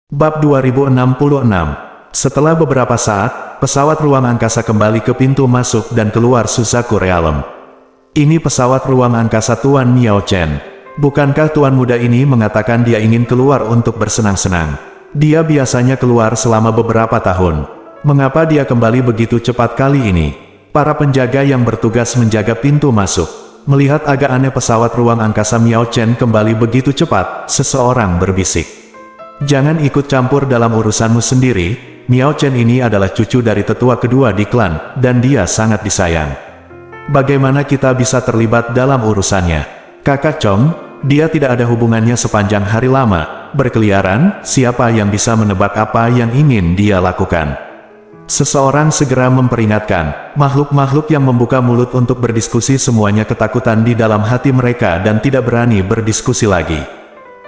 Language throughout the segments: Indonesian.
Bab 2066. Setelah beberapa saat, pesawat ruang angkasa kembali ke pintu masuk dan keluar Suzaku Realm. Ini pesawat ruang angkasa Tuan Miao Chen. Bukankah tuan muda ini mengatakan dia ingin keluar untuk bersenang-senang? Dia biasanya keluar selama beberapa tahun. Mengapa dia kembali begitu cepat kali ini? Para penjaga yang bertugas menjaga pintu masuk melihat agak aneh pesawat ruang angkasa Miao Chen kembali begitu cepat. Seseorang berbisik, "Jangan ikut campur dalam urusanmu sendiri. Miao Chen ini adalah cucu dari tetua kedua di klan, dan dia sangat disayang. Bagaimana kita bisa terlibat dalam urusannya? Kakak Chong, dia tidak ada hubungannya sepanjang hari lama berkeliaran. Siapa yang bisa menebak apa yang ingin dia lakukan?" Seseorang segera memperingatkan. Makhluk-makhluk yang membuka mulut untuk berdiskusi semuanya ketakutan di dalam hati mereka dan tidak berani berdiskusi lagi.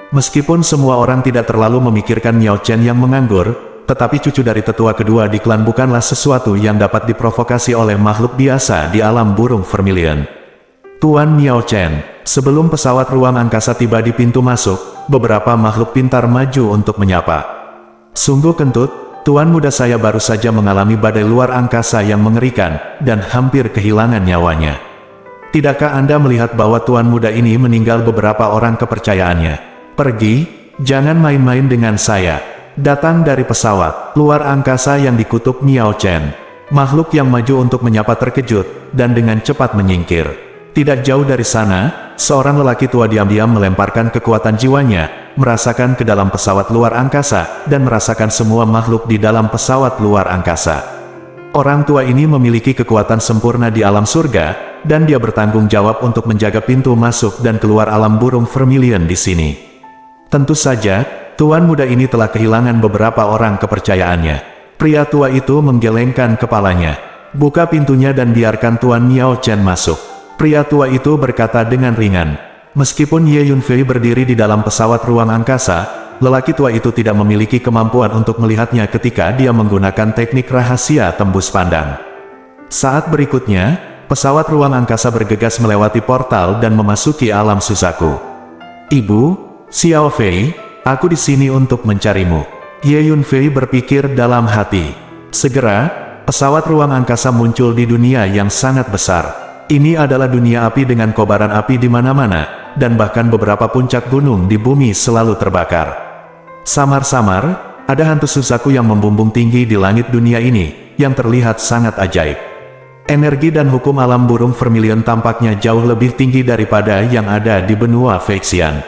Meskipun semua orang tidak terlalu memikirkan Miao Chen yang menganggur, tetapi cucu dari tetua kedua di klan bukanlah sesuatu yang dapat diprovokasi oleh makhluk biasa di alam burung vermilion. Tuan Miao Chen, sebelum pesawat ruang angkasa tiba di pintu masuk, beberapa makhluk pintar maju untuk menyapa. "Sungguh kentut, tuan muda saya baru saja mengalami badai luar angkasa yang mengerikan, dan hampir kehilangan nyawanya. Tidakkah Anda melihat bahwa tuan muda ini meninggal beberapa orang kepercayaannya? Pergi, jangan main-main dengan saya." Datang dari pesawat luar angkasa yang dikutuk Miao Chen. Makhluk yang maju untuk menyapa terkejut, dan dengan cepat menyingkir. Tidak jauh dari sana, seorang lelaki tua diam-diam melemparkan kekuatan jiwanya, merasakan ke dalam pesawat luar angkasa, dan merasakan semua makhluk di dalam pesawat luar angkasa. Orang tua ini memiliki kekuatan sempurna di alam surga, dan dia bertanggung jawab untuk menjaga pintu masuk dan keluar alam burung vermilion di sini. Tentu saja, tuan muda ini telah kehilangan beberapa orang kepercayaannya. Pria tua itu menggelengkan kepalanya. "Buka pintunya dan biarkan Tuan Miao Chen masuk." Pria tua itu berkata dengan ringan. Meskipun Ye Yunfei berdiri di dalam pesawat ruang angkasa, lelaki tua itu tidak memiliki kemampuan untuk melihatnya ketika dia menggunakan teknik rahasia tembus pandang. Saat berikutnya, pesawat ruang angkasa bergegas melewati portal dan memasuki alam Suzaku. "Ibu, Xiao Fei, aku di sini untuk mencarimu." Ye Yunfei berpikir dalam hati. Segera, pesawat ruang angkasa muncul di dunia yang sangat besar. Ini adalah dunia api dengan kobaran api di mana-mana, dan bahkan beberapa puncak gunung di bumi selalu terbakar. Samar-samar, ada hantu Suzaku yang membumbung tinggi di langit dunia ini, yang terlihat sangat ajaib. Energi dan hukum alam burung vermilion tampaknya jauh lebih tinggi daripada yang ada di benua Phexian.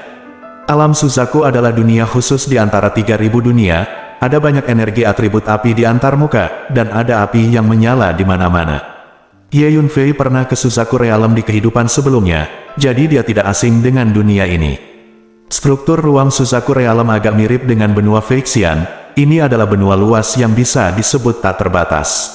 Alam Suzaku adalah dunia khusus di antara 3000 dunia, ada banyak energi atribut api di antar muka, dan ada api yang menyala di mana-mana. Ye Yunfei pernah ke Suzaku Realm di kehidupan sebelumnya, jadi dia tidak asing dengan dunia ini. Struktur ruang Suzaku Realm agak mirip dengan benua Phexian. Ini adalah benua luas yang bisa disebut tak terbatas.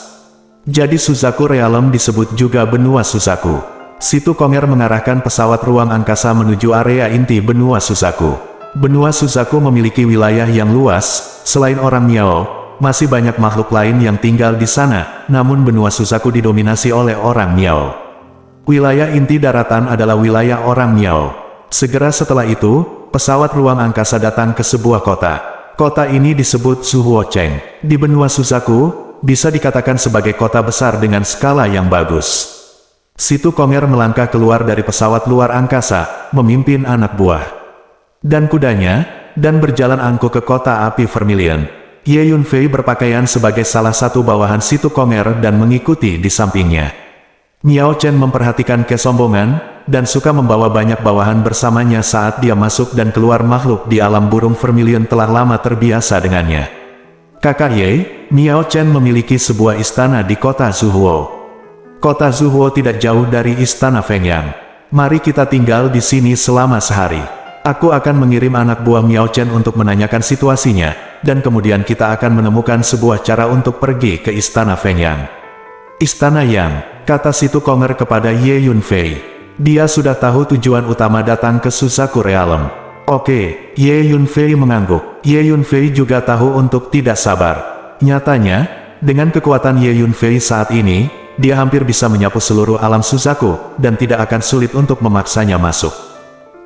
Jadi Suzaku Realm disebut juga benua Suzaku. Situ Konger mengarahkan pesawat ruang angkasa menuju area inti benua Suzaku. Benua Suzaku memiliki wilayah yang luas. Selain orang Miao, masih banyak makhluk lain yang tinggal di sana, namun benua Suzaku didominasi oleh orang Miao. Wilayah inti daratan adalah wilayah orang Miao. Segera setelah itu, pesawat ruang angkasa datang ke sebuah kota. Kota ini disebut Suhuocheng. Di benua Suzaku, bisa dikatakan sebagai kota besar dengan skala yang bagus. Situ Konger melangkah keluar dari pesawat luar angkasa, memimpin anak buah dan kudanya, dan berjalan angkuh ke kota api vermilion. Ye Yunfei berpakaian sebagai salah satu bawahan Situ Konger dan mengikuti di sampingnya. Miao Chen memperhatikan kesombongan, dan suka membawa banyak bawahan bersamanya saat dia masuk dan keluar makhluk di alam burung vermilion telah lama terbiasa dengannya. "Kakak Ye, Miao Chen memiliki sebuah istana di kota Zuhuo. Kota Zuhuo tidak jauh dari istana Fengyang. Mari kita tinggal di sini selama sehari. Aku akan mengirim anak buah Miao Chen untuk menanyakan situasinya, dan kemudian kita akan menemukan sebuah cara untuk pergi ke istana Fengyang." "Istana Yang," kata Situ Konger kepada Ye Yunfei. Dia sudah tahu tujuan utama datang ke Suzaku Realm. "Oke," Ye Yunfei mengangguk. Ye Yunfei juga tahu untuk tidak sabar. Nyatanya, dengan kekuatan Ye Yunfei saat ini, dia hampir bisa menyapu seluruh alam Suzaku, dan tidak akan sulit untuk memaksanya masuk.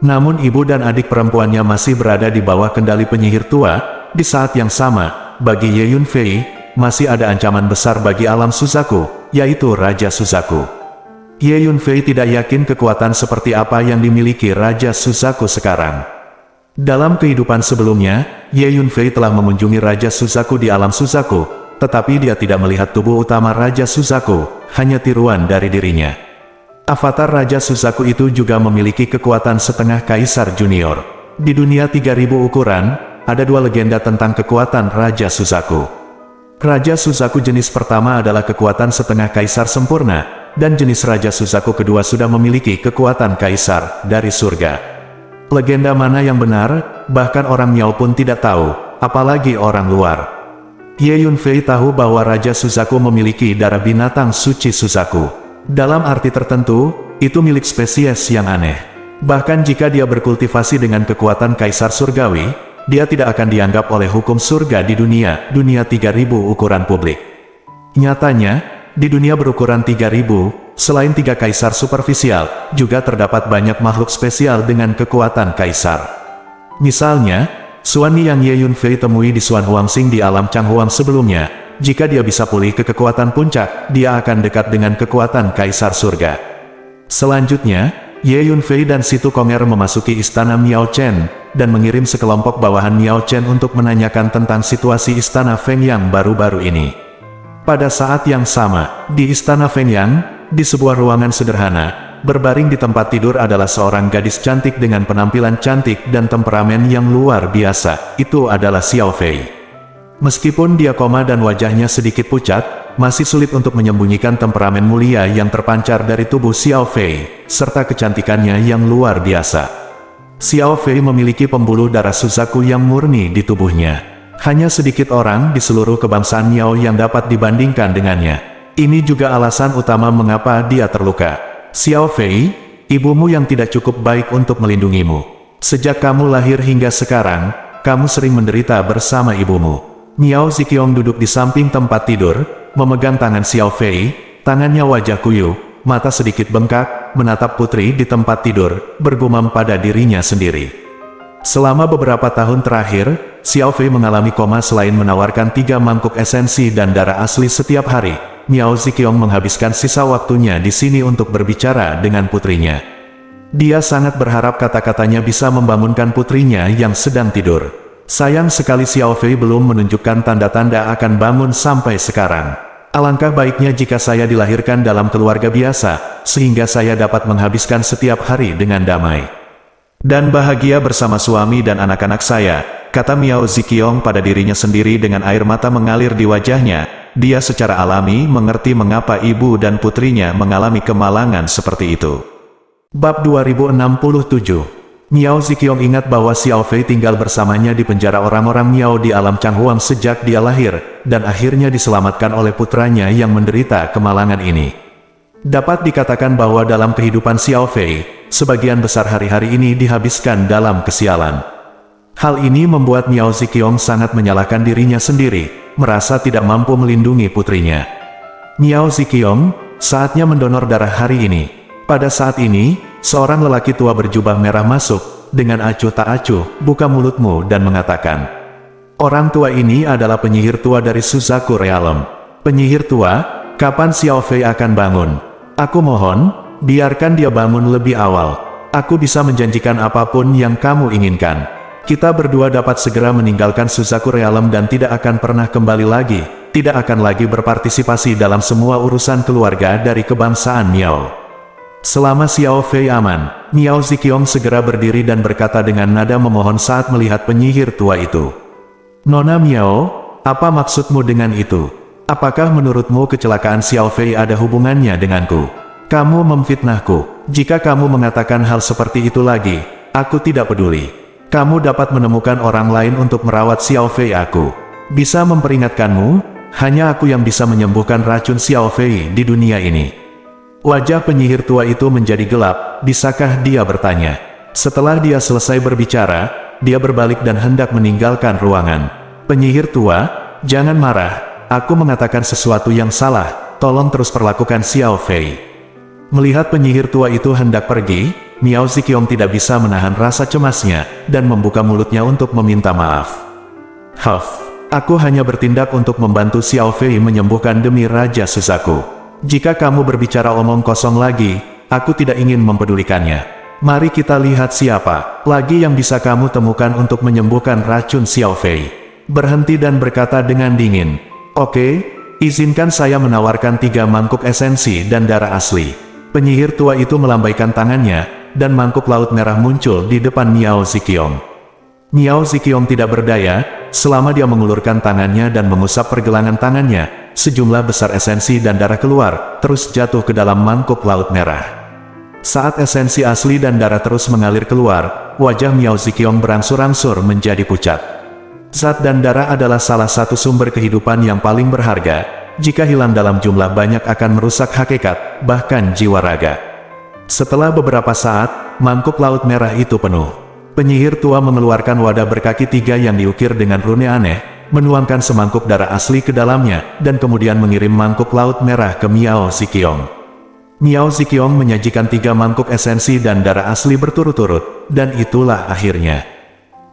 Namun ibu dan adik perempuannya masih berada di bawah kendali penyihir tua, di saat yang sama, bagi Ye Yunfei, masih ada ancaman besar bagi alam Suzaku, yaitu Raja Suzaku. Ye Yunfei tidak yakin kekuatan seperti apa yang dimiliki Raja Suzaku sekarang. Dalam kehidupan sebelumnya, Ye Yunfei telah mengunjungi Raja Suzaku di alam Suzaku, tetapi dia tidak melihat tubuh utama Raja Suzaku, hanya tiruan dari dirinya. Avatar Raja Suzaku itu juga memiliki kekuatan setengah Kaisar Junior. Di dunia 3000 ukuran, ada dua legenda tentang kekuatan Raja Suzaku. Raja Suzaku jenis pertama adalah kekuatan setengah Kaisar sempurna, dan jenis Raja Suzaku kedua sudah memiliki kekuatan Kaisar dari surga. Legenda mana yang benar, bahkan orang Miao pun tidak tahu, apalagi orang luar. Ye Yunfei tahu bahwa Raja Suzaku memiliki darah binatang suci Suzaku. Dalam arti tertentu, itu milik spesies yang aneh. Bahkan jika dia berkultivasi dengan kekuatan Kaisar Surgawi, dia tidak akan dianggap oleh hukum surga di dunia 3000 ukuran publik. Nyatanya, di dunia berukuran 3000, selain 3 Kaisar superficial, juga terdapat banyak makhluk spesial dengan kekuatan Kaisar. Misalnya, Suan yang Ye Yunfei temui di Suan Huangsing di alam Changhuang sebelumnya. Jika dia bisa pulih ke kekuatan puncak, dia akan dekat dengan kekuatan Kaisar Surga. Selanjutnya, Ye Yunfei dan Situ Konger memasuki istana Miao Chen, dan mengirim sekelompok bawahan Miao Chen untuk menanyakan tentang situasi istana Fengyang baru-baru ini. Pada saat yang sama, di istana Fengyang, di sebuah ruangan sederhana, berbaring di tempat tidur adalah seorang gadis cantik dengan penampilan cantik dan temperamen yang luar biasa. Itu adalah Xiao Fei. Meskipun dia koma dan wajahnya sedikit pucat, masih sulit untuk menyembunyikan temperamen mulia yang terpancar dari tubuh Xiao Fei, serta kecantikannya yang luar biasa. Xiao Fei memiliki pembuluh darah Suzaku yang murni di tubuhnya. Hanya sedikit orang di seluruh kebangsaan Miao yang dapat dibandingkan dengannya. Ini juga alasan utama mengapa dia terluka. Xiao Fei, ibumu yang tidak cukup baik untuk melindungimu. Sejak kamu lahir hingga sekarang, kamu sering menderita bersama ibumu. Miao Ziqiong duduk di samping tempat tidur, memegang tangan Xiao Fei, tangannya wajah kuyu, mata sedikit bengkak, menatap putri di tempat tidur, bergumam pada dirinya sendiri. Selama beberapa tahun terakhir, Xiao Fei mengalami koma selain menawarkan 3 mangkuk esensi dan darah asli setiap hari. Miao Ziqiong menghabiskan sisa waktunya di sini untuk berbicara dengan putrinya. Dia sangat berharap kata-katanya bisa membangunkan putrinya yang sedang tidur. Sayang sekali Xiao Fei belum menunjukkan tanda-tanda akan bangun sampai sekarang. Alangkah baiknya jika saya dilahirkan dalam keluarga biasa, sehingga saya dapat menghabiskan setiap hari dengan damai dan bahagia bersama suami dan anak-anak saya, kata Miao Ziqiong pada dirinya sendiri dengan air mata mengalir di wajahnya. Dia secara alami mengerti mengapa ibu dan putrinya mengalami kemalangan seperti itu. Bab 2067. Miao Ziqiong ingat bahwa Xiao Fei tinggal bersamanya di penjara orang-orang Miao di alam Changhuang sejak dia lahir, dan akhirnya diselamatkan oleh putranya yang menderita kemalangan ini. Dapat dikatakan bahwa dalam kehidupan Xiao Fei, sebagian besar hari-hari ini dihabiskan dalam kesialan. Hal ini membuat Miao Ziqiong sangat menyalahkan dirinya sendiri, merasa tidak mampu melindungi putrinya. Miao Ziqiong, saatnya mendonor darah hari ini. Pada saat ini, seorang lelaki tua berjubah merah masuk, dengan acuh tak acuh, buka mulutmu dan mengatakan, orang tua ini adalah penyihir tua dari Suzaku Realm. Penyihir tua, kapan Xiao Fei akan bangun? Aku mohon, biarkan dia bangun lebih awal. Aku bisa menjanjikan apapun yang kamu inginkan. Kita berdua dapat segera meninggalkan Suzaku Realm dan tidak akan pernah kembali lagi, tidak akan lagi berpartisipasi dalam semua urusan keluarga dari kebangsaan Miao. Selama Xiao Fei aman, Miao Ziqiong segera berdiri dan berkata dengan nada memohon saat melihat penyihir tua itu. Nona Miao, apa maksudmu dengan itu? Apakah menurutmu kecelakaan Xiao Fei ada hubungannya denganku? Kamu memfitnahku. Jika kamu mengatakan hal seperti itu lagi, aku tidak peduli. Kamu dapat menemukan orang lain untuk merawat Xiao Fei aku. Bisa memperingatkanmu, hanya aku yang bisa menyembuhkan racun Xiao Fei di dunia ini. Wajah penyihir tua itu menjadi gelap, bisakah dia bertanya. Setelah dia selesai berbicara, dia berbalik dan hendak meninggalkan ruangan. Penyihir tua, jangan marah, aku mengatakan sesuatu yang salah, tolong terus perlakukan Xiao Fei. Melihat penyihir tua itu hendak pergi, Miao Ziqiong tidak bisa menahan rasa cemasnya, dan membuka mulutnya untuk meminta maaf. Aku hanya bertindak untuk membantu Xiao Fei menyembuhkan demi Raja Suzaku. Jika kamu berbicara omong kosong lagi, aku tidak ingin mempedulikannya. Mari kita lihat siapa lagi yang bisa kamu temukan untuk menyembuhkan racun Xiao Fei. Berhenti dan berkata dengan dingin, "Oke, izinkan saya menawarkan 3 mangkuk esensi dan darah asli." Penyihir tua itu melambaikan tangannya, dan mangkuk laut merah muncul di depan Miao Ziqiong. Miao Ziqiong tidak berdaya, selama dia mengulurkan tangannya dan mengusap pergelangan tangannya, sejumlah besar esensi dan darah keluar, terus jatuh ke dalam mangkuk laut merah. Saat esensi asli dan darah terus mengalir keluar, wajah Miao Ziqiong berangsur-angsur menjadi pucat. Zat dan darah adalah salah satu sumber kehidupan yang paling berharga. Jika hilang dalam jumlah banyak akan merusak hakikat, bahkan jiwa raga. Setelah beberapa saat, mangkuk laut merah itu penuh. Penyihir tua mengeluarkan wadah berkaki 3 yang diukir dengan rune aneh, menuangkan semangkuk darah asli ke dalamnya, dan kemudian mengirim mangkuk laut merah ke Miao Ziqiong. Miao Ziqiong menyajikan 3 mangkuk esensi dan darah asli berturut-turut, dan itulah akhirnya.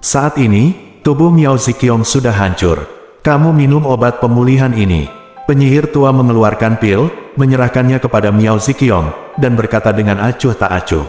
Saat ini, tubuh Miao Ziqiong sudah hancur. "Kamu minum obat pemulihan ini." Penyihir tua mengeluarkan pil, menyerahkannya kepada Miao Ziqiong, dan berkata dengan acuh tak acuh.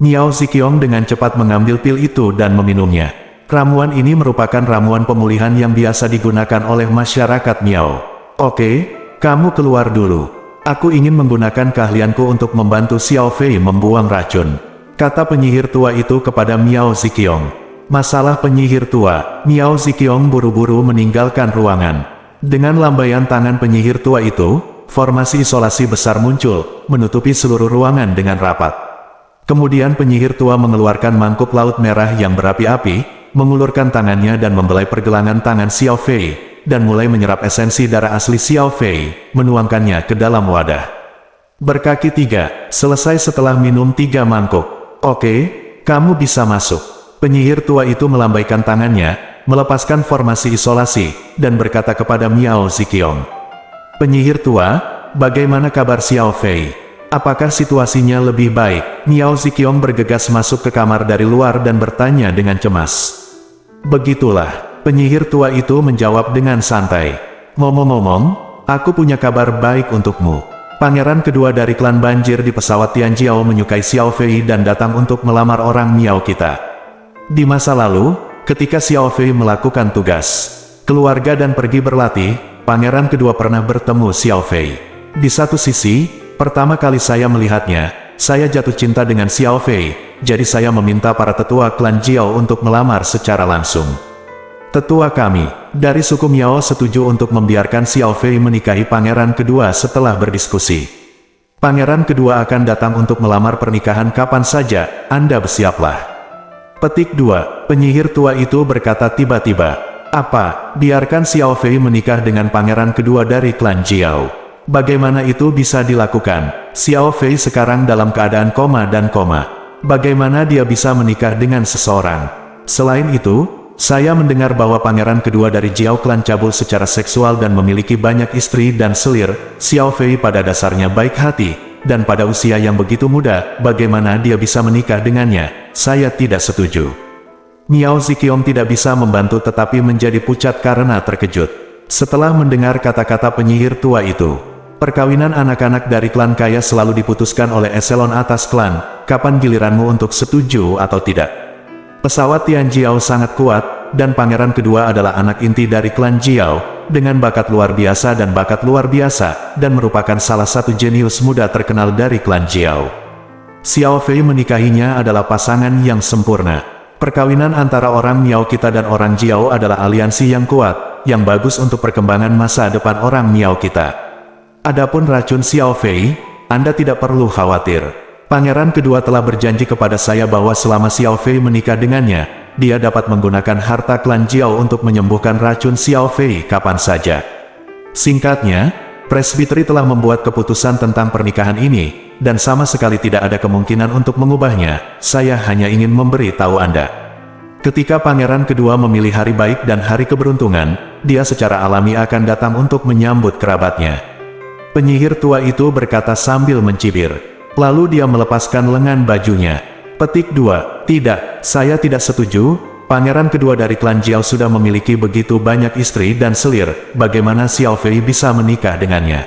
Miao Ziqiong dengan cepat mengambil pil itu dan meminumnya. Ramuan ini merupakan ramuan pemulihan yang biasa digunakan oleh masyarakat Miao. "Oke, kamu keluar dulu. Aku ingin menggunakan keahlianku untuk membantu Xiao Fei membuang racun," kata penyihir tua itu kepada Miao Ziqiong. Masalah penyihir tua, Miao Ziqiong buru-buru meninggalkan ruangan. Dengan lambaian tangan penyihir tua itu, formasi isolasi besar muncul, menutupi seluruh ruangan dengan rapat. Kemudian penyihir tua mengeluarkan mangkuk laut merah yang berapi-api, mengulurkan tangannya dan membelai pergelangan tangan Xiao Fei, dan mulai menyerap esensi darah asli Xiao Fei, menuangkannya ke dalam wadah. Berkaki 3, selesai setelah minum 3 mangkuk. "Oke, kamu bisa masuk." Penyihir tua itu melambaikan tangannya, melepaskan formasi isolasi, dan berkata kepada Miao Ziqiong, "Penyihir tua, bagaimana kabar Xiao Fei? Apakah situasinya lebih baik?" Miao Ziqiong bergegas masuk ke kamar dari luar dan bertanya dengan cemas. "Begitulah," penyihir tua itu menjawab dengan santai. "Ngomong-ngomong, aku punya kabar baik untukmu. Pangeran kedua dari klan banjir di pesawat Tianjiao menyukai Xiao Fei dan datang untuk melamar orang Miao kita. Di masa lalu, ketika Xiao Fei melakukan tugas keluarga dan pergi berlatih, pangeran kedua pernah bertemu Xiao Fei. Di satu sisi, pertama kali saya melihatnya, saya jatuh cinta dengan Xiao Fei, jadi saya meminta para tetua klan Jiao untuk melamar secara langsung. Tetua kami dari suku Miao setuju untuk membiarkan Xiao Fei menikahi pangeran kedua setelah berdiskusi. Pangeran kedua akan datang untuk melamar pernikahan kapan saja, Anda bersiaplah." Petik 2, penyihir tua itu berkata tiba-tiba, "Apa, biarkan Xiao Fei menikah dengan pangeran kedua dari klan Jiao? Bagaimana itu bisa dilakukan? Xiao Fei sekarang dalam keadaan koma dan koma. Bagaimana dia bisa menikah dengan seseorang? Selain itu, saya mendengar bahwa pangeran kedua dari Jiao klan cabul secara seksual dan memiliki banyak istri dan selir. Xiao Fei pada dasarnya baik hati, dan pada usia yang begitu muda, bagaimana dia bisa menikah dengannya? Saya tidak setuju." Miao Ziqiong tidak bisa membantu tetapi menjadi pucat karena terkejut. Setelah mendengar kata-kata penyihir tua itu, "Perkawinan anak-anak dari klan kaya selalu diputuskan oleh eselon atas klan, kapan giliranmu untuk setuju atau tidak? Pesawat Tianjiao sangat kuat, dan pangeran kedua adalah anak inti dari klan Jiao, dengan bakat luar biasa dan bakat luar biasa, dan merupakan salah satu jenius muda terkenal dari klan Jiao. Xiao Fei menikahinya adalah pasangan yang sempurna. Perkawinan antara orang Miao kita dan orang Jiao adalah aliansi yang kuat, yang bagus untuk perkembangan masa depan orang Miao kita. Adapun racun Xiao Fei, Anda tidak perlu khawatir. Pangeran kedua telah berjanji kepada saya bahwa selama Xiao Fei menikah dengannya, dia dapat menggunakan harta klan Jiao untuk menyembuhkan racun Xiao Fei kapan saja. Singkatnya, presbiteri telah membuat keputusan tentang pernikahan ini, dan sama sekali tidak ada kemungkinan untuk mengubahnya. Saya hanya ingin memberi tahu Anda. Ketika pangeran kedua memilih hari baik dan hari keberuntungan, dia secara alami akan datang untuk menyambut kerabatnya." Penyihir tua itu berkata sambil mencibir. Lalu dia melepaskan lengan bajunya. Petik 2, "Tidak, saya tidak setuju. Pangeran kedua dari klan Jiao sudah memiliki begitu banyak istri dan selir, bagaimana Xiao Fei bisa menikah dengannya?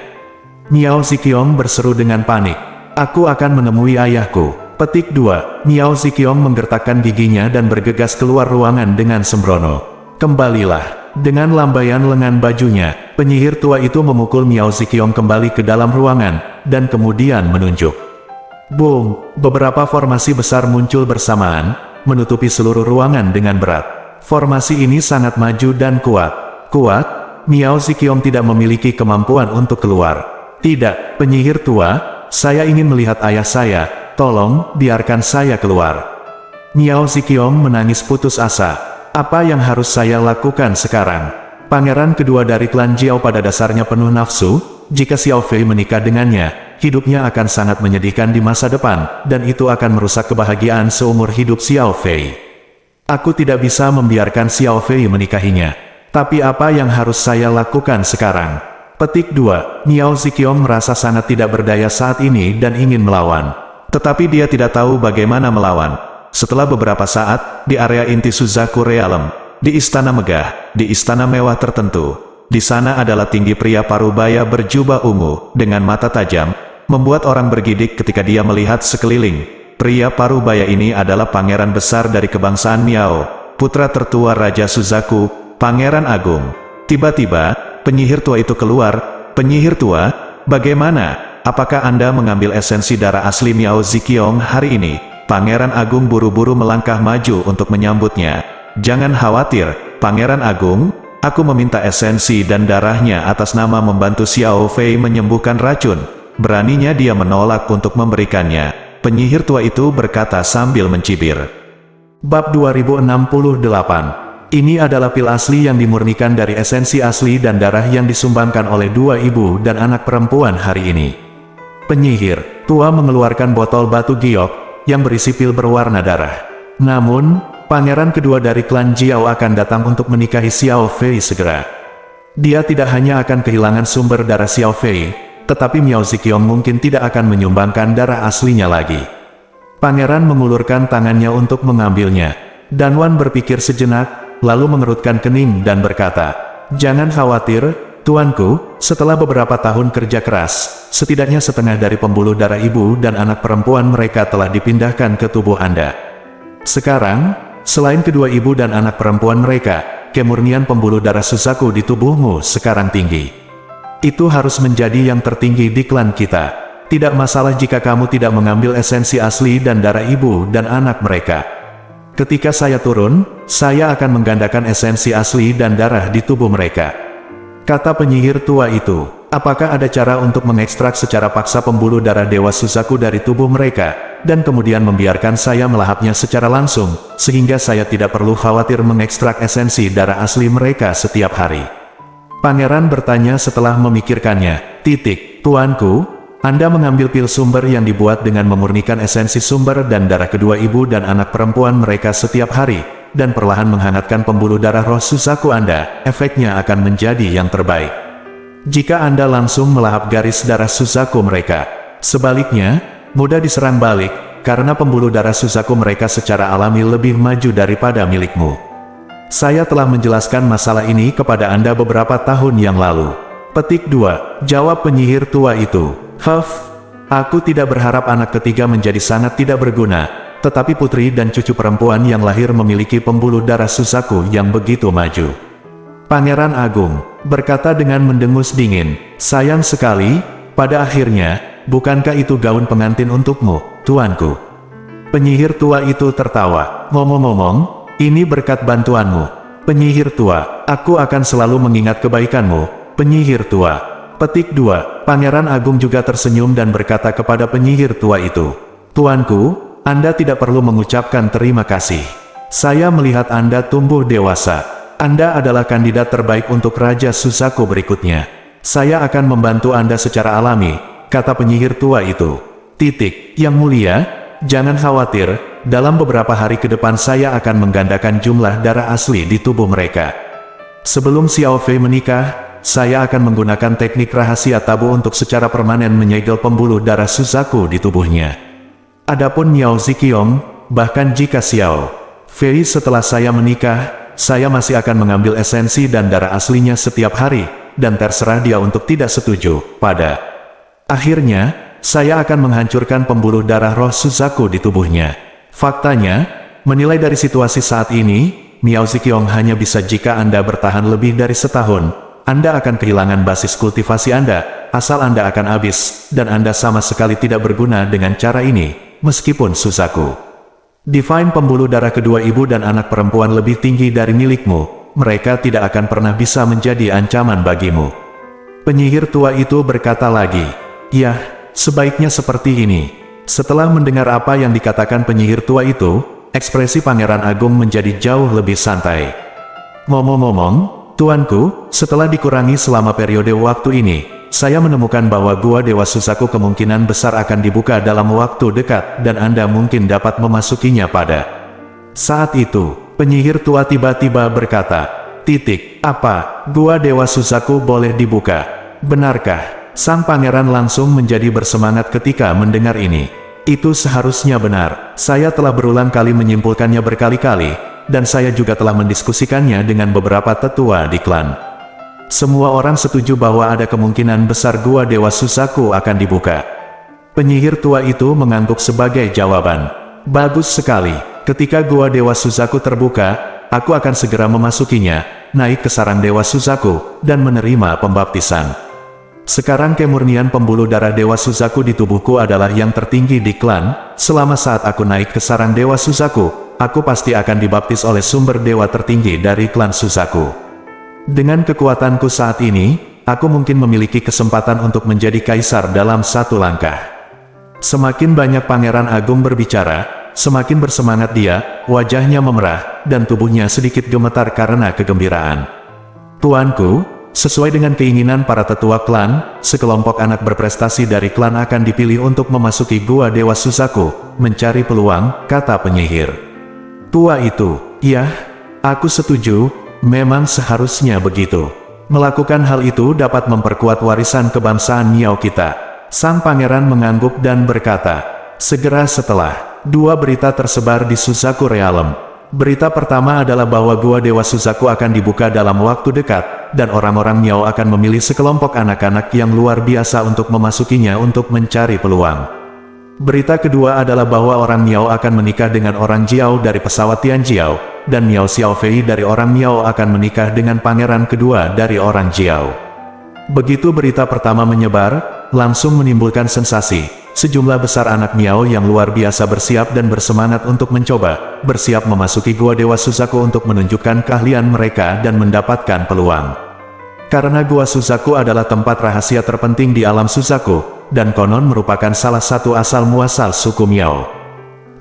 Miao Ziqiong berseru dengan panik. Aku akan menemui ayahku. Petik 2. Miao Ziqiong menggertakkan giginya dan bergegas keluar ruangan dengan sembrono. Kembalilah. Dengan lambaian lengan bajunya, penyihir tua itu memukul Miao Ziqiong kembali ke dalam ruangan, dan kemudian menunjuk. Boom! Beberapa formasi besar muncul bersamaan, menutupi seluruh ruangan dengan berat. Formasi ini sangat maju dan kuat. Kuat? Miao Ziqiong tidak memiliki kemampuan untuk keluar. Tidak, penyihir tua, saya ingin melihat ayah saya, tolong, biarkan saya keluar. Miao Ziqiong menangis putus asa. Apa yang harus saya lakukan sekarang? Pangeran kedua dari klan Jiao pada dasarnya penuh nafsu, jika Xiao Fei menikah dengannya, hidupnya akan sangat menyedihkan di masa depan, dan itu akan merusak kebahagiaan seumur hidup Xiao Fei. Aku tidak bisa membiarkan Xiao Fei menikahinya. Tapi apa yang harus saya lakukan sekarang? Petik 2. Miao Ziqiong merasa sangat tidak berdaya saat ini dan ingin melawan. Tetapi dia tidak tahu bagaimana melawan. Setelah beberapa saat, di area inti Suzaku Realm, di istana megah, di istana mewah tertentu, di sana adalah tinggi pria parubaya berjubah ungu, dengan mata tajam, membuat orang bergidik ketika dia melihat sekeliling. Pria parubaya ini adalah pangeran besar dari kebangsaan Miao, putra tertua Raja Suzaku, Pangeran Agung. Tiba-tiba, penyihir tua itu keluar. Penyihir tua, bagaimana? Apakah Anda mengambil esensi darah asli Miao Ziqiong hari ini? Pangeran Agung buru-buru melangkah maju untuk menyambutnya. Jangan khawatir, Pangeran Agung. Aku meminta esensi dan darahnya atas nama membantu Xiao Fei menyembuhkan racun. Beraninya dia menolak untuk memberikannya. Penyihir tua itu berkata sambil mencibir. Bab 2068. Ini adalah pil asli yang dimurnikan dari esensi asli dan darah yang disumbangkan oleh dua ibu dan anak perempuan hari ini. Penyihir tua mengeluarkan botol batu giok yang berisi pil berwarna darah. Namun, pangeran kedua dari klan Jiao akan datang untuk menikahi Xiao Fei segera. Dia tidak hanya akan kehilangan sumber darah Xiao Fei, tetapi Miao Ziqiong mungkin tidak akan menyumbangkan darah aslinya lagi. Pangeran mengulurkan tangannya untuk mengambilnya. Dan Wan berpikir sejenak, lalu mengerutkan kening dan berkata, "Jangan khawatir, tuanku, setelah beberapa tahun kerja keras, setidaknya setengah dari pembuluh darah ibu dan anak perempuan mereka telah dipindahkan ke tubuh Anda. Sekarang, selain kedua ibu dan anak perempuan mereka, kemurnian pembuluh darah Suzaku di tubuhmu sekarang tinggi. Itu harus menjadi yang tertinggi di klan kita. Tidak masalah jika kamu tidak mengambil esensi asli dan darah ibu dan anak mereka. Ketika saya turun, saya akan menggandakan esensi asli dan darah di tubuh mereka." Kata penyihir tua itu, "Apakah ada cara untuk mengekstrak secara paksa pembuluh darah Dewa Suzaku dari tubuh mereka, dan kemudian membiarkan saya melahapnya secara langsung, sehingga saya tidak perlu khawatir mengekstrak esensi darah asli mereka setiap hari?" Pangeran bertanya setelah memikirkannya. Tuanku, Anda mengambil pil sumber yang dibuat dengan memurnikan esensi sumber dan darah kedua ibu dan anak perempuan mereka setiap hari, dan perlahan menghangatkan pembuluh darah roh Suzaku Anda, efeknya akan menjadi yang terbaik. Jika Anda langsung melahap garis darah Suzaku mereka, sebaliknya, mudah diserang balik, karena pembuluh darah Suzaku mereka secara alami lebih maju daripada milikmu. Saya telah menjelaskan masalah ini kepada Anda beberapa tahun yang lalu. Petik 2, jawab penyihir tua itu. Aku tidak berharap anak ketiga menjadi sangat tidak berguna, tetapi putri dan cucu perempuan yang lahir memiliki pembuluh darah Suzaku yang begitu maju. Pangeran Agung berkata dengan mendengus dingin, "Sayang sekali, pada akhirnya, bukankah itu gaun pengantin untukmu, tuanku?" Penyihir tua itu tertawa. "Ngomong-ngomong, ini berkat bantuanmu. Penyihir tua, aku akan selalu mengingat kebaikanmu, penyihir tua." Petik 2, Pangeran Agung juga tersenyum dan berkata kepada penyihir tua itu, "Tuanku, Anda tidak perlu mengucapkan terima kasih. Saya melihat Anda tumbuh dewasa. Anda adalah kandidat terbaik untuk Raja Suzaku berikutnya. Saya akan membantu Anda secara alami," kata penyihir tua itu. "Yang mulia, jangan khawatir, dalam beberapa hari ke depan saya akan menggandakan jumlah darah asli di tubuh mereka. Sebelum Xiao Fei menikah, saya akan menggunakan teknik rahasia tabu untuk secara permanen menyegel pembuluh darah Suzaku di tubuhnya. Adapun Miao Ziqiong, bahkan jika Xiao Fei, setelah saya menikah, saya masih akan mengambil esensi dan darah aslinya setiap hari, dan terserah dia untuk tidak setuju. Pada akhirnya, saya akan menghancurkan pembuluh darah roh Suzaku di tubuhnya. Faktanya, menilai dari situasi saat ini, Miao Ziqiong hanya bisa jika Anda bertahan lebih dari setahun. Anda akan kehilangan basis kultivasi Anda, asal Anda akan habis, dan Anda sama sekali tidak berguna dengan cara ini, meskipun Suzaku Divine pembuluh darah kedua ibu dan anak perempuan lebih tinggi dari milikmu, mereka tidak akan pernah bisa menjadi ancaman bagimu. Penyihir tua itu berkata lagi, "Ya, sebaiknya seperti ini." Setelah mendengar apa yang dikatakan penyihir tua itu, ekspresi Pangeran Agung menjadi jauh lebih santai. "Ngomong-ngomong, tuanku, setelah dikurangi selama periode waktu ini, saya menemukan bahwa Gua Dewa Suzaku kemungkinan besar akan dibuka dalam waktu dekat, dan Anda mungkin dapat memasukinya pada saat itu." Penyihir tua tiba-tiba berkata, "Apa, Gua Dewa Suzaku boleh dibuka? Benarkah?" Sang pangeran langsung menjadi bersemangat ketika mendengar ini. "Itu seharusnya benar. Saya telah berulang kali menyimpulkannya berkali-kali, dan saya juga telah mendiskusikannya dengan beberapa tetua di klan. Semua orang setuju bahwa ada kemungkinan besar Gua Dewa Suzaku akan dibuka." Penyihir tua itu mengangguk sebagai jawaban. "Bagus sekali. Ketika Gua Dewa Suzaku terbuka, aku akan segera memasukinya, naik ke sarang Dewa Suzaku, dan menerima pembaptisan. Sekarang kemurnian pembuluh darah Dewa Suzaku di tubuhku adalah yang tertinggi di klan. Selama saat aku naik ke sarang Dewa Suzaku, aku pasti akan dibaptis oleh sumber dewa tertinggi dari klan Suzaku. Dengan kekuatanku saat ini, aku mungkin memiliki kesempatan untuk menjadi kaisar dalam satu langkah." Semakin banyak Pangeran Agung berbicara, semakin bersemangat dia, wajahnya memerah, dan tubuhnya sedikit gemetar karena kegembiraan. "Tuanku, sesuai dengan keinginan para tetua klan, sekelompok anak berprestasi dari klan akan dipilih untuk memasuki Gua Dewa Suzaku, mencari peluang," kata penyihir tua itu. "Iya, aku setuju. Memang seharusnya begitu. Melakukan hal itu dapat memperkuat warisan kebangsaan Miao kita." Sang pangeran mengangguk dan berkata, "Segera setelah dua berita tersebar di Suzaku Realm. Berita pertama adalah bahwa Gua Dewa Suzaku akan dibuka dalam waktu dekat, dan orang-orang Miao akan memilih sekelompok anak-anak yang luar biasa untuk memasukinya untuk mencari peluang. Berita kedua adalah bahwa orang Miao akan menikah dengan orang Jiao dari pesawat Tianjiao, dan Miao Xiaofei dari orang Miao akan menikah dengan pangeran kedua dari orang Jiao." Begitu berita pertama menyebar, langsung menimbulkan sensasi. Sejumlah besar anak Miao yang luar biasa bersiap dan bersemangat untuk mencoba, bersiap memasuki Gua Dewa Suzaku untuk menunjukkan keahlian mereka dan mendapatkan peluang. Karena Gua Suzaku adalah tempat rahasia terpenting di alam Suzaku, dan konon merupakan salah satu asal-muasal suku Miao.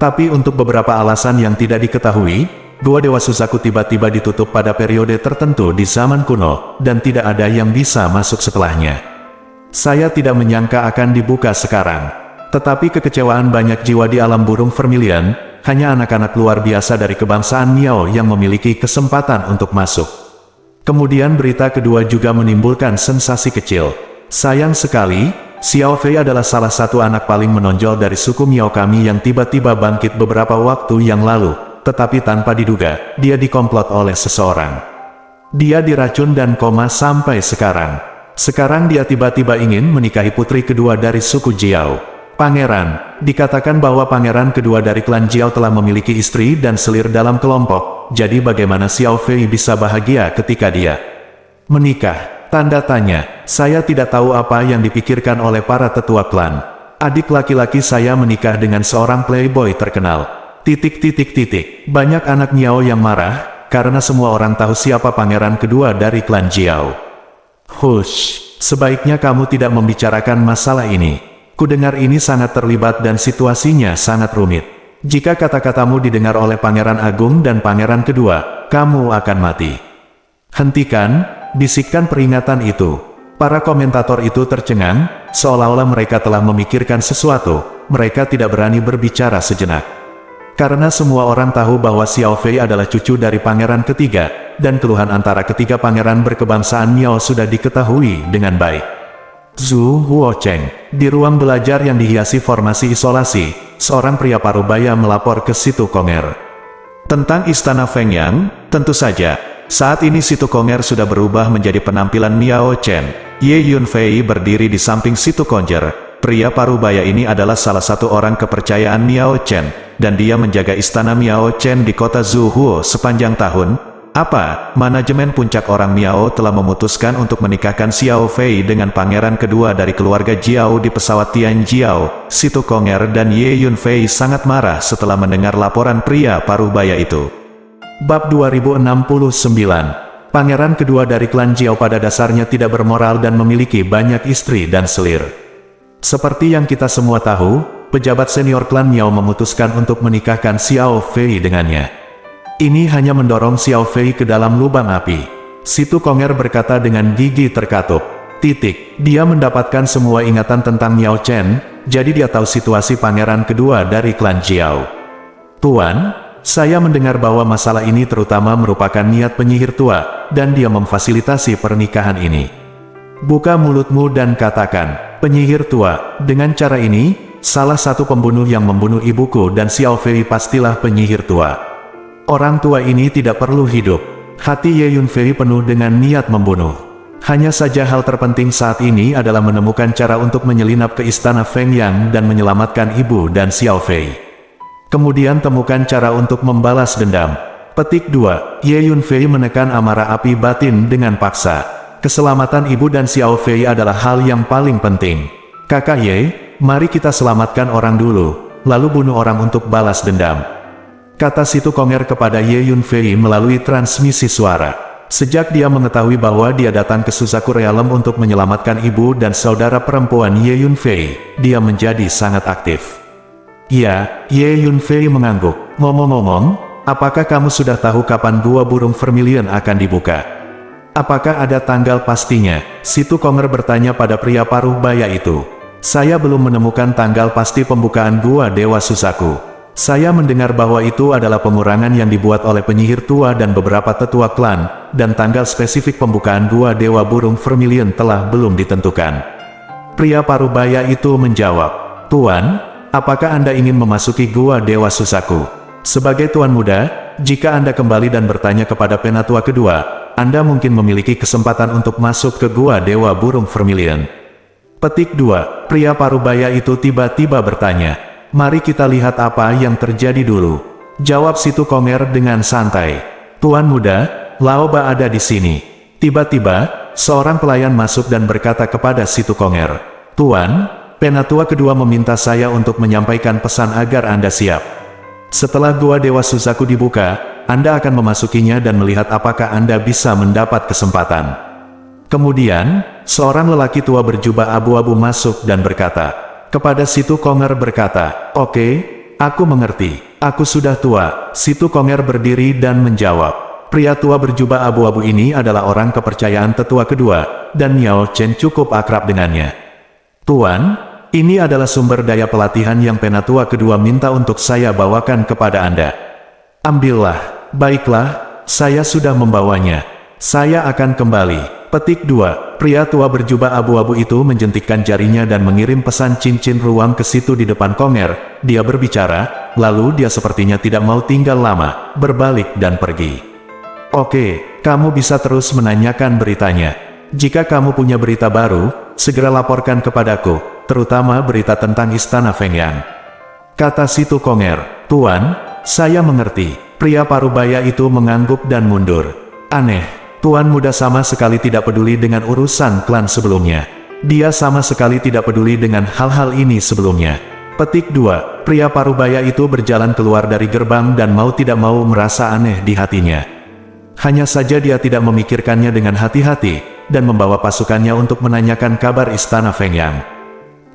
Tapi untuk beberapa alasan yang tidak diketahui, Gua Dewa Suzaku tiba-tiba ditutup pada periode tertentu di zaman kuno, dan tidak ada yang bisa masuk setelahnya. Saya tidak menyangka akan dibuka sekarang. Tetapi kekecewaan banyak jiwa di alam burung vermilion, hanya anak-anak luar biasa dari kebangsaan Miao yang memiliki kesempatan untuk masuk. Kemudian berita kedua juga menimbulkan sensasi kecil. Sayang sekali, Xiao Fei adalah salah satu anak paling menonjol dari suku Miao kami yang tiba-tiba bangkit beberapa waktu yang lalu. Tetapi tanpa diduga, dia dikomplot oleh seseorang. Dia diracun dan koma sampai sekarang. Sekarang dia tiba-tiba ingin menikahi putri kedua dari suku Jiao. Pangeran, dikatakan bahwa pangeran kedua dari klan Jiao telah memiliki istri dan selir dalam kelompok, jadi bagaimana Xiao Fei bisa bahagia ketika dia menikah? Tanda tanya. Saya tidak tahu apa yang dipikirkan oleh para tetua klan. Adik laki-laki saya menikah dengan seorang playboy terkenal. Banyak anak Miao yang marah, karena semua orang tahu siapa pangeran kedua dari klan Jiao. Hush, sebaiknya kamu tidak membicarakan masalah ini. Kudengar ini sangat terlibat dan situasinya sangat rumit. Jika kata-katamu didengar oleh Pangeran Agung dan Pangeran kedua, kamu akan mati. Hentikan, bisikkan peringatan itu. Para komentator itu tercengang, seolah-olah mereka telah memikirkan sesuatu. Mereka tidak berani berbicara sejenak. Karena semua orang tahu bahwa Xiao Fei adalah cucu dari pangeran ketiga, dan keluhan antara ketiga pangeran berkebangsaan Miao sudah diketahui dengan baik. Zhu Huocheng, di ruang belajar yang dihiasi formasi isolasi, seorang pria parubaya melapor ke situ Konger. Tentang Istana Fengyang, tentu saja. Saat ini Situ Konger sudah berubah menjadi penampilan Miao Chen. Ye Yunfei berdiri di samping Situ Konger. Pria parubaya ini adalah salah satu orang kepercayaan Miao Chen, dan dia menjaga istana Miao Chen di kota Zuhuo sepanjang tahun. Apa? Manajemen puncak orang Miao telah memutuskan untuk menikahkan Xiao Fei dengan pangeran kedua dari keluarga Jiao di pesawat Tianjiao. Situ Konger dan Ye Yunfei sangat marah setelah mendengar laporan pria parubaya itu. Bab 2069. Pangeran kedua dari klan Jiao pada dasarnya tidak bermoral dan memiliki banyak istri dan selir. Seperti yang kita semua tahu, pejabat senior klan Miao memutuskan untuk menikahkan Xiao Fei dengannya. Ini hanya mendorong Xiao Fei ke dalam lubang api. Situ Konger berkata dengan gigi terkatup. Dia mendapatkan semua ingatan tentang Miao Chen, jadi dia tahu situasi pangeran kedua dari klan Jiao. Tuan, saya mendengar bahwa masalah ini terutama merupakan niat penyihir tua, dan dia memfasilitasi pernikahan ini. Buka mulutmu dan katakan, penyihir tua, dengan cara ini, salah satu pembunuh yang membunuh ibuku dan Xiao Fei pastilah penyihir tua. Orang tua ini tidak perlu hidup. Hati Ye Yunfei penuh dengan niat membunuh. Hanya saja hal terpenting saat ini adalah menemukan cara untuk menyelinap ke istana Fengyang dan menyelamatkan ibu dan Xiao Fei. Kemudian temukan cara untuk membalas dendam. Petik 2. Ye Yunfei menekan amarah api batin dengan paksa. Keselamatan ibu dan Xiao Fei adalah hal yang paling penting. Kakak Ye, mari kita selamatkan orang dulu, lalu bunuh orang untuk balas dendam. Kata Situ Konger kepada Ye Yunfei melalui transmisi suara. Sejak dia mengetahui bahwa dia datang ke Suzaku Realm untuk menyelamatkan ibu dan saudara perempuan Ye Yunfei, dia menjadi sangat aktif. Ya, Ye Yunfei mengangguk. Ngomong-ngomong, apakah kamu sudah tahu kapan gua burung vermilion akan dibuka? Apakah ada tanggal pastinya? Situ Konger bertanya pada pria parubaya itu. Saya belum menemukan tanggal pasti pembukaan gua Dewa Suzaku. Saya mendengar bahwa itu adalah pengurangan yang dibuat oleh penyihir tua dan beberapa tetua klan, dan tanggal spesifik pembukaan gua Dewa Burung Vermilion telah belum ditentukan. Pria parubaya itu menjawab, Tuan, apakah Anda ingin memasuki gua Dewa Suzaku? Sebagai tuan muda, jika Anda kembali dan bertanya kepada penatua kedua, Anda mungkin memiliki kesempatan untuk masuk ke gua Dewa Burung Vermilion. Petik 2. Pria parubaya itu tiba-tiba bertanya, mari kita lihat apa yang terjadi dulu. Jawab Situ Konger dengan santai. Tuan muda, Laoba ada di sini. Tiba-tiba, seorang pelayan masuk dan berkata kepada Situ Konger, Tuan, penatua kedua meminta saya untuk menyampaikan pesan agar Anda siap. Setelah gua Dewa Suzaku dibuka, Anda akan memasukinya dan melihat apakah Anda bisa mendapat kesempatan. Kemudian, seorang lelaki tua berjubah abu-abu masuk dan berkata, kepada Situ Konger berkata, Oke, aku mengerti, aku sudah tua. Situ Konger berdiri dan menjawab, pria tua berjubah abu-abu ini adalah orang kepercayaan tetua kedua, dan Miao Chen cukup akrab dengannya. Tuan, ini adalah sumber daya pelatihan yang penatua kedua minta untuk saya bawakan kepada Anda. Ambillah. Baiklah, saya sudah membawanya. Saya akan kembali. Petik 2. Pria tua berjubah abu-abu itu menjentikkan jarinya dan mengirim pesan cincin ruang ke situ di depan Konger. Dia berbicara, lalu dia sepertinya tidak mau tinggal lama, berbalik dan pergi. Oke, kamu bisa terus menanyakan beritanya. Jika kamu punya berita baru, segera laporkan kepadaku, terutama berita tentang Istana Fengyang. Kata Situ Konger, Tuan, saya mengerti. Pria parubaya itu mengangguk dan mundur. Aneh, Tuan muda sama sekali tidak peduli dengan urusan klan sebelumnya. Dia sama sekali tidak peduli dengan hal-hal ini sebelumnya. Petik 2. Pria parubaya itu berjalan keluar dari gerbang dan mau tidak mau merasa aneh di hatinya. Hanya saja dia tidak memikirkannya dengan hati-hati, dan membawa pasukannya untuk menanyakan kabar Istana Fengyang.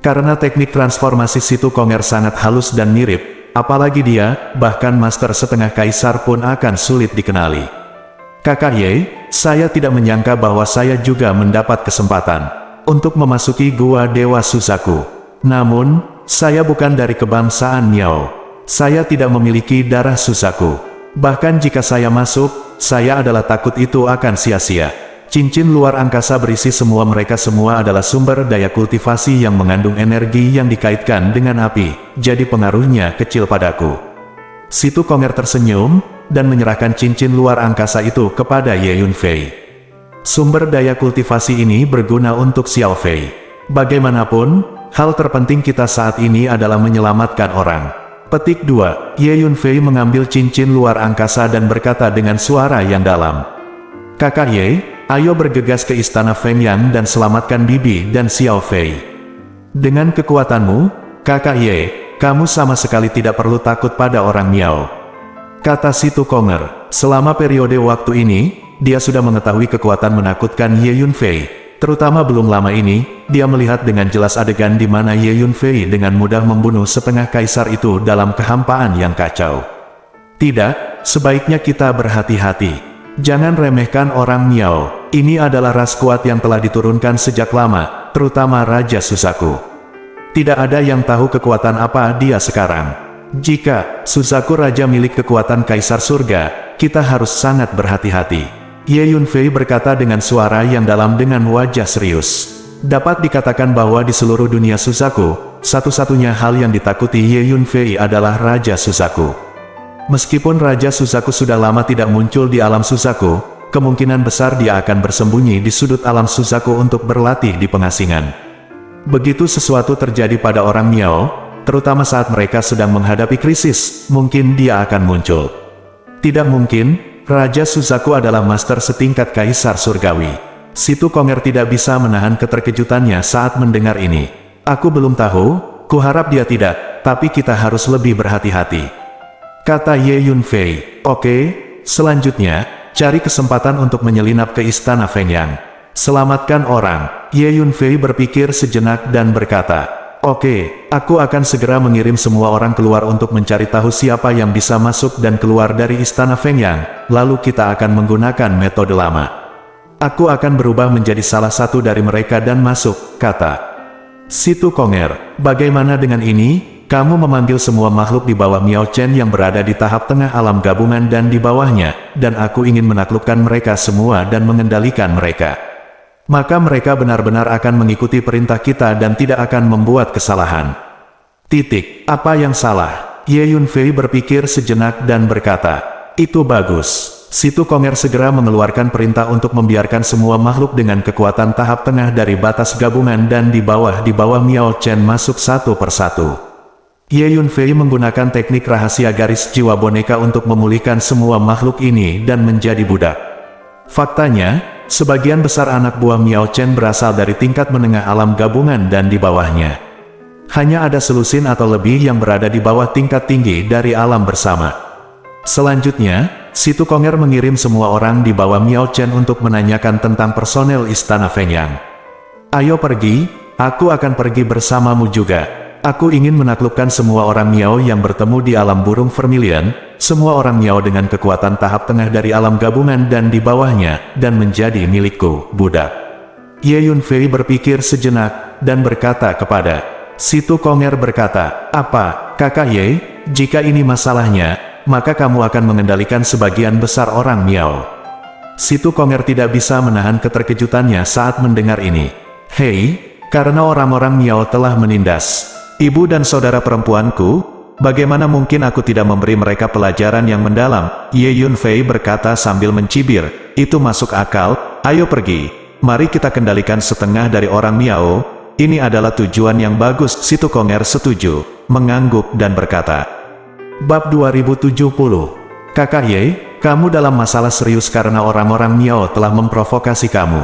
Karena teknik transformasi Situ Konger sangat halus dan mirip, apalagi dia, bahkan master setengah kaisar pun akan sulit dikenali. Kakak Ye, saya tidak menyangka bahwa saya juga mendapat kesempatan untuk memasuki gua Dewa Suzaku. Namun, saya bukan dari kebangsaan Miao. Saya tidak memiliki darah Suzaku. Bahkan jika saya masuk, saya adalah takut itu akan sia-sia. Cincin luar angkasa berisi mereka semua adalah sumber daya kultivasi yang mengandung energi yang dikaitkan dengan api, jadi pengaruhnya kecil padaku. Situ Konger tersenyum, dan menyerahkan cincin luar angkasa itu kepada Ye Yunfei. Sumber daya kultivasi ini berguna untuk Xiao Fei. Bagaimanapun, hal terpenting kita saat ini adalah menyelamatkan orang. Petik 2. Ye Yunfei mengambil cincin luar angkasa dan berkata dengan suara yang dalam. Kakak Ye, ayo bergegas ke istana Feng Yang dan selamatkan Bibi dan Xiao Fei. Dengan kekuatanmu, Kakak Ye, kamu sama sekali tidak perlu takut pada orang Miao. Kata si Tukonger. Selama periode waktu ini, dia sudah mengetahui kekuatan menakutkan Ye Yunfei. Terutama belum lama ini, dia melihat dengan jelas adegan di mana Ye Yunfei dengan mudah membunuh setengah kaisar itu dalam kehampaan yang kacau. Tidak, sebaiknya kita berhati-hati. Jangan remehkan orang Miao. Ini adalah ras kuat yang telah diturunkan sejak lama, terutama Raja Suzaku. Tidak ada yang tahu kekuatan apa dia sekarang. Jika Suzaku raja milik kekuatan kaisar surga, kita harus sangat berhati-hati. Ye Yunfei berkata dengan suara yang dalam dengan wajah serius. Dapat dikatakan bahwa di seluruh dunia Suzaku, satu-satunya hal yang ditakuti Ye Yunfei adalah Raja Suzaku. Meskipun Raja Suzaku sudah lama tidak muncul di alam Suzaku, kemungkinan besar dia akan bersembunyi di sudut alam Suzaku untuk berlatih di pengasingan. Begitu sesuatu terjadi pada orang Miao, terutama saat mereka sedang menghadapi krisis, mungkin dia akan muncul. Tidak mungkin, Raja Suzaku adalah master setingkat kaisar surgawi. Si Tukonger tidak bisa menahan keterkejutannya saat mendengar ini. Aku belum tahu, kuharap dia tidak, tapi kita harus lebih berhati-hati. Kata Ye Yunfei. Oke, selanjutnya, cari kesempatan untuk menyelinap ke istana Feng Yang. Selamatkan orang. Ye Yunfei berpikir sejenak dan berkata, oke, aku akan segera mengirim semua orang keluar untuk mencari tahu siapa yang bisa masuk dan keluar dari istana Feng Yang, lalu kita akan menggunakan metode lama. Aku akan berubah menjadi salah satu dari mereka dan masuk, kata si Tukonger. Bagaimana dengan ini? Kamu memanggil semua makhluk di bawah Miao Chen yang berada di tahap tengah alam gabungan dan di bawahnya, dan aku ingin menaklukkan mereka semua dan mengendalikan mereka. Maka mereka benar-benar akan mengikuti perintah kita dan tidak akan membuat kesalahan. Titik. Apa yang salah? Ye Yunfei berpikir sejenak dan berkata, itu bagus. Si Tukonger segera mengeluarkan perintah untuk membiarkan semua makhluk dengan kekuatan tahap tengah dari batas gabungan dan di bawah Miao Chen masuk satu persatu. Ye Yunfei menggunakan teknik rahasia garis jiwa boneka untuk memulihkan semua makhluk ini dan menjadi budak. Faktanya, sebagian besar anak buah Miao Chen berasal dari tingkat menengah alam gabungan dan di bawahnya. Hanya ada selusin atau lebih yang berada di bawah tingkat tinggi dari alam bersama. Selanjutnya, si Tukonger mengirim semua orang di bawah Miao Chen untuk menanyakan tentang personel istana Feng Yang. Ayo pergi, aku akan pergi bersamamu juga. Aku ingin menaklukkan semua orang Miao yang bertemu di alam burung vermilion, semua orang Miao dengan kekuatan tahap tengah dari alam gabungan dan di bawahnya, dan menjadi milikku, budak. Ye Yunfei berpikir sejenak, dan berkata kepada si Tukonger berkata, apa, kakak Ye, jika ini masalahnya, maka kamu akan mengendalikan sebagian besar orang Miao. Si Tukonger tidak bisa menahan keterkejutannya saat mendengar ini. Hei, karena orang-orang Miao telah menindas ibu dan saudara perempuanku, bagaimana mungkin aku tidak memberi mereka pelajaran yang mendalam? Ye Yunfei berkata sambil mencibir, itu masuk akal, ayo pergi. Mari kita kendalikan setengah dari orang Miao, ini adalah tujuan yang bagus. Si Tukonger setuju, mengangguk dan berkata. Bab 2070. Kakak Ye, kamu dalam masalah serius karena orang-orang Miao telah memprovokasi kamu.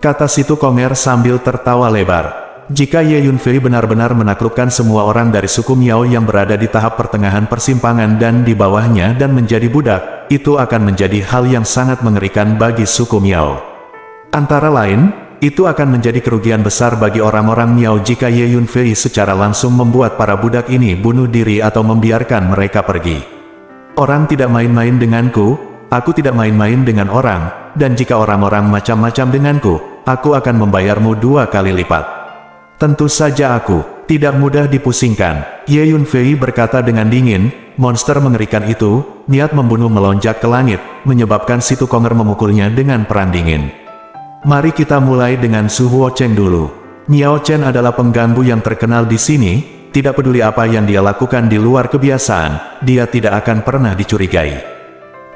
Kata si Tukonger sambil tertawa lebar. Jika Ye Yunfei benar-benar menaklukkan semua orang dari suku Miao yang berada di tahap pertengahan persimpangan dan di bawahnya dan menjadi budak, itu akan menjadi hal yang sangat mengerikan bagi suku Miao. Antara lain, itu akan menjadi kerugian besar bagi orang-orang Miao jika Ye Yunfei secara langsung membuat para budak ini bunuh diri atau membiarkan mereka pergi. Orang tidak main-main denganku, aku tidak main-main dengan orang, dan jika orang-orang macam-macam denganku, aku akan membayarmu 2 kali lipat. Tentu saja aku tidak mudah dipusingkan. Ye Yunfei berkata dengan dingin, monster mengerikan itu, niat membunuh melonjak ke langit, menyebabkan si Tukonger memukulnya dengan peran dingin. Mari kita mulai dengan Su Huo Cheng dulu. Miao Chen adalah pengganggu yang terkenal di sini, tidak peduli apa yang dia lakukan di luar kebiasaan, dia tidak akan pernah dicurigai.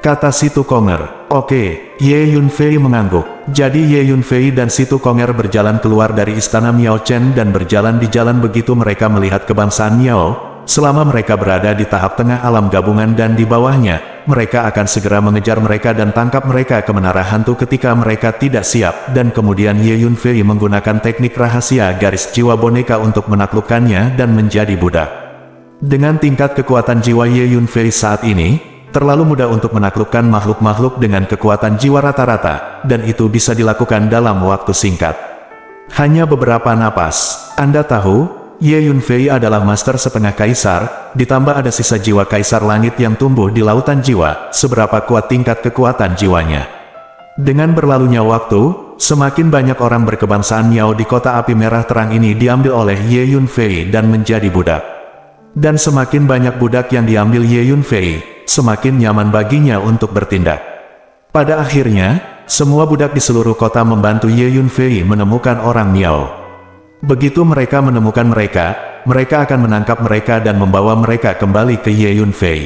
kata si Tukonger. Oke, Ye Yunfei mengangguk. Jadi Ye Yunfei dan si Tukonger berjalan keluar dari istana Miao Chen dan berjalan di jalan begitu mereka melihat kebangsaan Miao. Selama mereka berada di tahap tengah alam gabungan dan di bawahnya, mereka akan segera mengejar mereka dan tangkap mereka ke menara hantu ketika mereka tidak siap. Dan kemudian Ye Yunfei menggunakan teknik rahasia garis jiwa boneka untuk menaklukkannya dan menjadi budak. Dengan tingkat kekuatan jiwa Ye Yunfei saat ini, terlalu mudah untuk menaklukkan makhluk-makhluk dengan kekuatan jiwa rata-rata, dan itu bisa dilakukan dalam waktu singkat. Hanya beberapa napas. Anda tahu, Ye Yunfei adalah master setengah kaisar, ditambah ada sisa jiwa kaisar langit yang tumbuh di lautan jiwa, seberapa kuat tingkat kekuatan jiwanya. Dengan berlalunya waktu, semakin banyak orang berkebangsaan Miao di kota api merah terang ini diambil oleh Ye Yunfei dan menjadi budak. Dan semakin banyak budak yang diambil Ye Yunfei, semakin nyaman baginya untuk bertindak. Pada akhirnya, semua budak di seluruh kota membantu Ye Yunfei menemukan orang Miao. Begitu mereka menemukan mereka akan menangkap mereka dan membawa mereka kembali ke Ye Yunfei.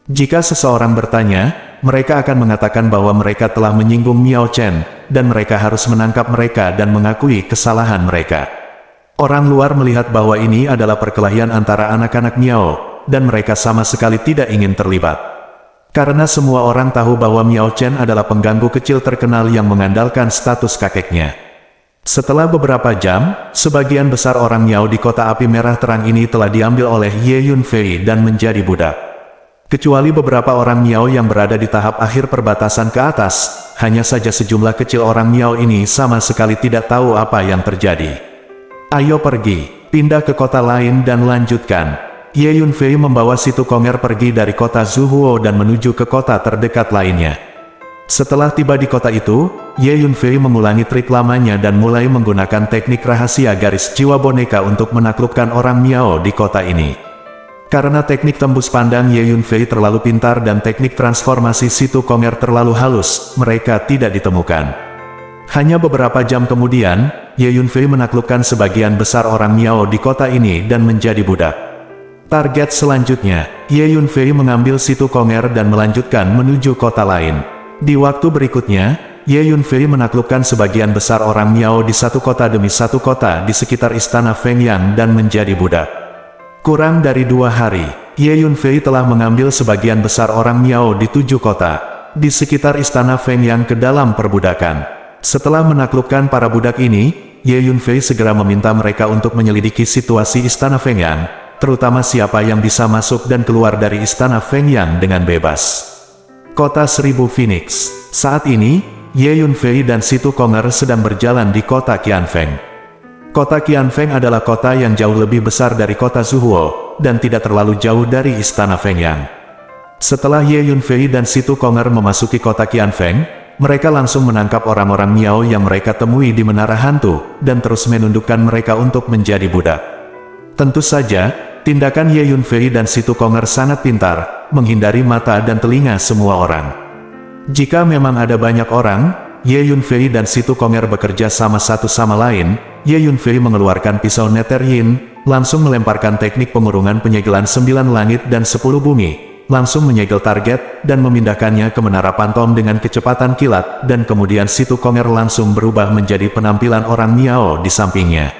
Jika seseorang bertanya, mereka akan mengatakan bahwa mereka telah menyinggung Miao Chen, dan mereka harus menangkap mereka dan mengakui kesalahan mereka. Orang luar melihat bahwa ini adalah perkelahian antara anak-anak Miao, dan mereka sama sekali tidak ingin terlibat. Karena semua orang tahu bahwa Miao Chen adalah pengganggu kecil terkenal yang mengandalkan status kakeknya. Setelah beberapa jam, sebagian besar orang Miao di kota api merah terang ini telah diambil oleh Ye Yunfei dan menjadi budak. Kecuali beberapa orang Miao yang berada di tahap akhir perbatasan ke atas, hanya saja sejumlah kecil orang Miao ini sama sekali tidak tahu apa yang terjadi. Ayo pergi, pindah ke kota lain dan lanjutkan. Ye Yunfei membawa si Tukonger pergi dari kota Zuhuo dan menuju ke kota terdekat lainnya. Setelah tiba di kota itu, Ye Yunfei mengulangi trik lamanya dan mulai menggunakan teknik rahasia garis jiwa boneka untuk menaklukkan orang Miao di kota ini. Karena teknik tembus pandang Ye Yunfei terlalu pintar dan teknik transformasi si Tukonger terlalu halus, mereka tidak ditemukan. Hanya beberapa jam kemudian, Ye Yunfei menaklukkan sebagian besar orang Miao di kota ini dan menjadi budak. Target selanjutnya, Ye Yunfei mengambil si Tukonger dan melanjutkan menuju kota lain. Di waktu berikutnya, Ye Yunfei menaklukkan sebagian besar orang Miao di satu kota demi satu kota di sekitar istana Fengyang dan menjadi budak. Kurang dari 2 hari, Ye Yunfei telah mengambil sebagian besar orang Miao di 7 kota di sekitar istana Fengyang ke dalam perbudakan. Setelah menaklukkan para budak ini, Ye Yunfei segera meminta mereka untuk menyelidiki situasi istana Fengyang, terutama siapa yang bisa masuk dan keluar dari istana Fengyang dengan bebas. Kota Seribu Phoenix. Saat ini, Ye Yunfei dan si Tukonger sedang berjalan di kota Qianfeng. Kota Qianfeng adalah kota yang jauh lebih besar dari kota Zuhuo, dan tidak terlalu jauh dari istana Fengyang. Setelah Ye Yunfei dan si Tukonger memasuki kota Qianfeng, mereka langsung menangkap orang-orang Miao yang mereka temui di menara hantu, dan terus menundukkan mereka untuk menjadi budak. Tentu saja, tindakan Ye Yunfei dan si Tukonger sangat pintar, menghindari mata dan telinga semua orang. Jika memang ada banyak orang, Ye Yunfei dan si Tukonger bekerja sama satu sama lain. Ye Yunfei mengeluarkan pisau Nether Yin, langsung melemparkan teknik pengurungan penyegelan 9 langit dan 10 bumi, langsung menyegel target, dan memindahkannya ke menara pantom dengan kecepatan kilat, dan kemudian si Tukonger langsung berubah menjadi penampilan orang Miao di sampingnya.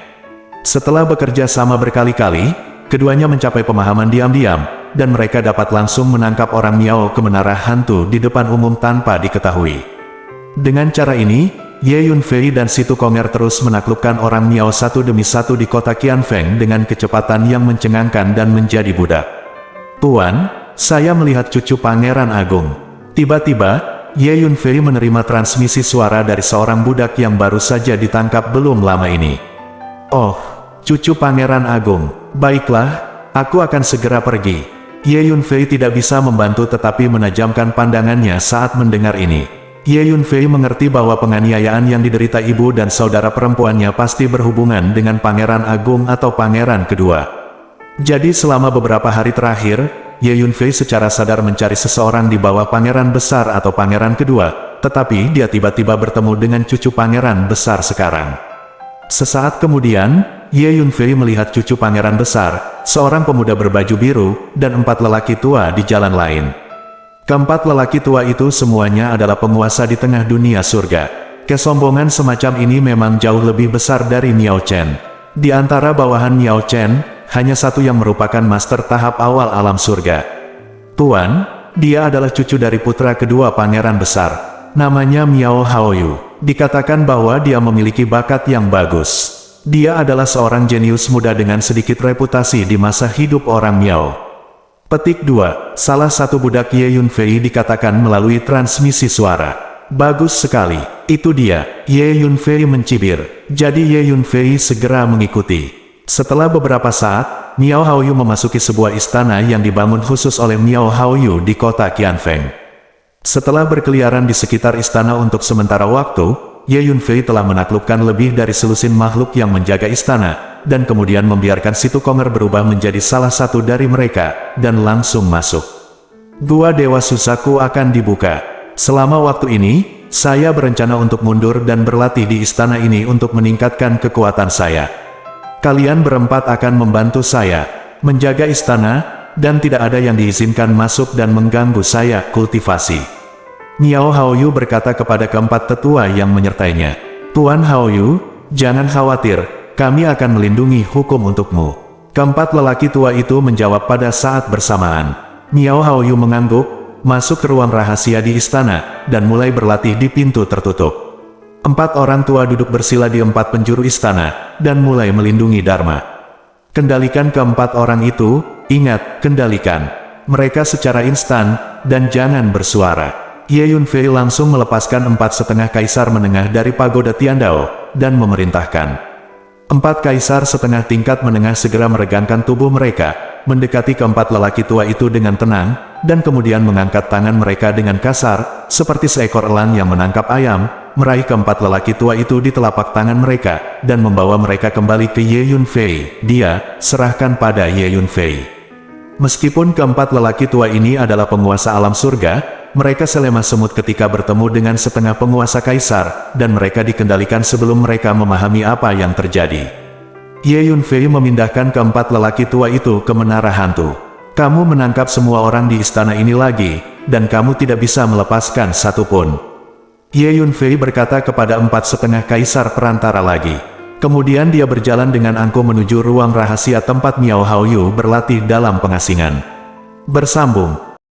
Setelah bekerja sama berkali-kali, keduanya mencapai pemahaman diam-diam, dan mereka dapat langsung menangkap orang Miao ke menara hantu di depan umum tanpa diketahui. Dengan cara ini, Ye Yunfei dan si Tukonger terus menaklukkan orang Miao satu demi satu di kota Qianfeng dengan kecepatan yang mencengangkan dan menjadi budak. Tuan, saya melihat cucu Pangeran Agung. Tiba-tiba, Ye Yunfei menerima transmisi suara dari seorang budak yang baru saja ditangkap belum lama ini. Oh, cucu Pangeran Agung. Baiklah, aku akan segera pergi. Ye Yunfei tidak bisa membantu tetapi menajamkan pandangannya saat mendengar ini. Ye Yunfei mengerti bahwa penganiayaan yang diderita ibu dan saudara perempuannya pasti berhubungan dengan Pangeran Agung atau Pangeran kedua. Jadi selama beberapa hari terakhir, Ye Yunfei secara sadar mencari seseorang di bawah Pangeran Besar atau Pangeran kedua, tetapi dia tiba-tiba bertemu dengan cucu Pangeran Besar sekarang. Sesaat kemudian, Ye Yunfei melihat cucu Pangeran Besar, seorang pemuda berbaju biru, dan 4 lelaki tua di jalan lain. Keempat lelaki tua itu semuanya adalah penguasa di tengah dunia surga. Kesombongan semacam ini memang jauh lebih besar dari Miao Chen. Di antara bawahan Miao Chen, hanya satu yang merupakan master tahap awal alam surga. Tuan, dia adalah cucu dari putra kedua pangeran besar. Namanya Miao Haoyu. Dikatakan bahwa dia memiliki bakat yang bagus. Dia adalah seorang jenius muda dengan sedikit reputasi di masa hidup orang Miao. Petik 2. Salah satu budak Ye Yunfei dikatakan melalui transmisi suara. Bagus sekali, itu dia. Ye Yunfei mencibir. Jadi Ye Yunfei segera mengikuti. Setelah beberapa saat, Miao Haoyu memasuki sebuah istana yang dibangun khusus oleh Miao Haoyu di kota Qianfeng. Setelah berkeliaran di sekitar istana untuk sementara waktu, Ye Yunfei telah menaklukkan lebih dari selusin makhluk yang menjaga istana, dan kemudian membiarkan situ Konger berubah menjadi salah satu dari mereka, dan langsung masuk. Gua Dewa Suzaku akan dibuka. Selama waktu ini, saya berencana untuk mundur dan berlatih di istana ini untuk meningkatkan kekuatan saya. Kalian berempat akan membantu saya menjaga istana, dan tidak ada yang diizinkan masuk dan mengganggu saya kultivasi. Miao Haoyu berkata kepada keempat tetua yang menyertainya. Tuan Haoyu, jangan khawatir, kami akan melindungi hukum untukmu. Keempat lelaki tua itu menjawab pada saat bersamaan. Miao Haoyu mengangguk, masuk ke ruang rahasia di istana, dan mulai berlatih di pintu tertutup. 4 orang tua duduk bersila di 4 penjuru istana, dan mulai melindungi Dharma. Kendalikan keempat orang itu, ingat, kendalikan mereka secara instan, dan jangan bersuara. Ye Yunfei langsung melepaskan 4,5 kaisar menengah dari pagoda Tiandao, dan memerintahkan 4 kaisar setengah tingkat menengah segera meregangkan tubuh mereka, mendekati keempat lelaki tua itu dengan tenang, dan kemudian mengangkat tangan mereka dengan kasar, seperti seekor elang yang menangkap ayam, meraih keempat lelaki tua itu di telapak tangan mereka, dan membawa mereka kembali ke Ye Yunfei. Dia, serahkan pada Ye Yunfei. Meskipun keempat lelaki tua ini adalah penguasa alam surga, mereka selemah semut ketika bertemu dengan setengah penguasa kaisar, dan mereka dikendalikan sebelum mereka memahami apa yang terjadi. Ye Yunfei memindahkan keempat lelaki tua itu ke menara hantu. Kamu menangkap semua orang di istana ini lagi, dan kamu tidak bisa melepaskan satupun. Ye Yunfei berkata kepada 4,5 kaisar perantara lagi. Kemudian dia berjalan dengan angkuh menuju ruang rahasia tempat Miao Haoyu berlatih dalam pengasingan. Bersambung.